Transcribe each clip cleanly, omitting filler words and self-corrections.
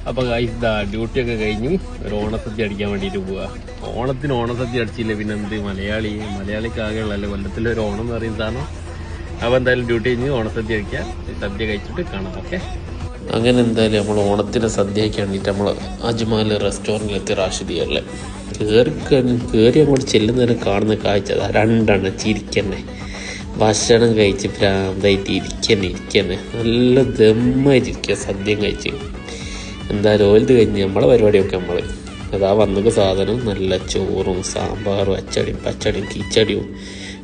അപ്പോൾ ഗൈസ് ഡ്യൂട്ടിയൊക്കെ കഴിഞ്ഞു ഒരു ഓണസദ്യ അടിക്കാൻ വേണ്ടിയിട്ട് പോവുക. ഓണത്തിന് ഓണസദ്യ അടിച്ചില്ല പിന്നെ എന്ത് മലയാളിക്ക് ആകെയുള്ളല്ലേ കൊല്ലത്തിലെ ഒരു ഓണം എന്ന് പറയുന്ന സാധനം. അപ്പോൾ എന്തായാലും ഡ്യൂട്ടി കഴിഞ്ഞ് ഓണസദ്യ അടിക്കാം, സദ്യ കഴിച്ചിട്ട് കാണാം. ഓക്കെ, അങ്ങനെ എന്തായാലും നമ്മൾ ഓണത്തിന് സദ്യ കഴിക്കാൻ വേണ്ടിയിട്ട് നമ്മൾ അജ്മാൽ റെസ്റ്റോറൻറ്റിലെത്തി റാഷിദിയല്ലേ കയറി അങ്ങോട്ട് ചെല്ലുന്നവരെ കാണുന്ന കാഴ്ച രണ്ടെണ്ണം ചിരിക്കന്നെ, ഭക്ഷണം കഴിച്ച് പ്രാന്തായിട്ട് ഇരിക്കന്നെ നല്ല ദമ്മായിട്ടിരിക്കുക സദ്യം കഴിച്ച്. എന്തായാലും ഓൽത് കഴിഞ്ഞ് നമ്മളെ പരിപാടിയൊക്കെ നമ്മൾ അതാ വന്നത് സാധനം നല്ല ചോറും സാമ്പാറും അച്ചടിയും പച്ചടിയും കിച്ചടിയും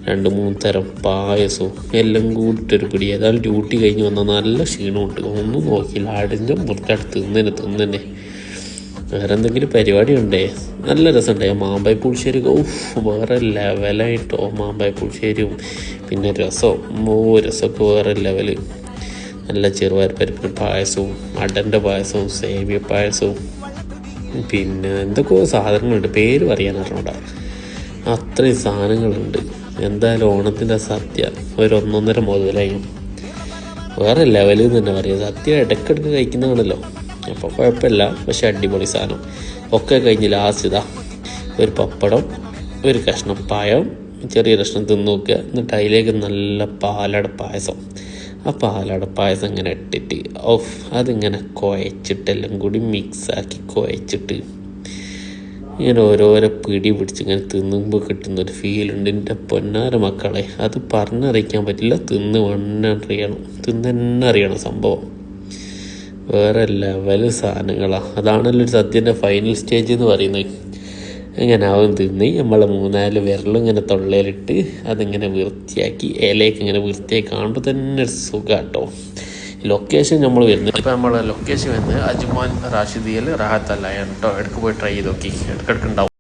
2-3 തരം പായസവും എല്ലാം കൂടിയിട്ടൊരു പിടി. ഏതായാലും ഡ്യൂട്ടി കഴിഞ്ഞ് വന്നാൽ നല്ല ക്ഷീണമുണ്ട്, ഒന്നും നോക്കിയില്ല, അടിഞ്ഞ മുറിച്ചടുത്ത് തിന്നെ. വേറെ എന്തെങ്കിലും പരിപാടി ഉണ്ടേ നല്ല രസമുണ്ടായി. മാമ്പായി പുളിശ്ശേരി വേറെ ലെവലായിട്ടോ, മാമ്പായി പുളിശ്ശേരിയും പിന്നെ രസമൊക്കെ വേറെ ലെവല്. നല്ല ചെറുപയർ പരിപ്പിന് പായസവും അടൻ്റെ പായസവും സേമിയ പായസവും പിന്നെ എന്തൊക്കെയോ സാധനങ്ങളുണ്ട്, പേര് പറയാൻ അറിഞ്ഞൂടാ, അത്രയും സാധനങ്ങളുണ്ട്. എന്തായാലും ഓണത്തിൻ്റെ സദ്യ ഒരു 1.5 മുതലായി വേറെ ലെവലിൽ നിന്ന് തന്നെ പറയാം. സദ്യ ഇടയ്ക്കിടയ്ക്ക് കഴിക്കുന്നതാണല്ലോ, അപ്പോൾ കുഴപ്പമില്ല, പക്ഷെ അടിപൊളി സാധനം. ഒക്കെ കഴിഞ്ഞ് ലാസ്റ്റ് ഒരു പപ്പടം, ഒരു കഷ്ണം പഴം, ചെറിയ കഷ്ണം തിന്ന് നോക്കുക. എന്നിട്ട് അതിലേക്ക് നല്ല പാലട പായസം. ആ പാലട പായസം ഇങ്ങനെ ഇട്ടിട്ട് അതിങ്ങനെ കുഴച്ചിട്ടെല്ലാം കൂടി മിക്സാക്കി കുഴച്ചിട്ട് ഇങ്ങനെ ഓരോരോ പിടി പിടിച്ചിങ്ങനെ തിന്നുമ്പോൾ കിട്ടുന്നൊരു ഫീലുണ്ട്. എൻ്റെ പൊന്നാര മക്കളെ, അത് പറഞ്ഞറിയിക്കാൻ പറ്റില്ല, തിന്നെ അറിയണം സംഭവം. വേറെ ലെവല് സാധനങ്ങളാണ്. അതാണല്ലോ ഒരു സദ്യൻ്റെ ഫൈനൽ സ്റ്റേജ് എന്ന് പറയുന്നത്. ഇങ്ങനെ ആവും തിന്ന് നമ്മളെ 3-4 വിരലും ഇങ്ങനെ തൊള്ളയിലിട്ട് അതിങ്ങനെ വൃത്തിയാക്കി ഇലയൊക്കെ ഇങ്ങനെ വൃത്തിയാക്കി കാണുമ്പോൾ തന്നെ ഒരു സുഖം കേട്ടോ. ലൊക്കേഷൻ നമ്മൾ വരുന്നത് ഇപ്പോൾ നമ്മളെ ലൊക്കേഷൻ വരുന്നത് അജ്മാൻ റാഷിദിയയിൽ റാഹത്ത് അല്ലായാണ് കേട്ടോ. ഇടയ്ക്ക് പോയി ട്രൈ ചെയ്ത് നോക്കി, ഇടയ്ക്കിടയ്ക്ക് ഉണ്ടാവും.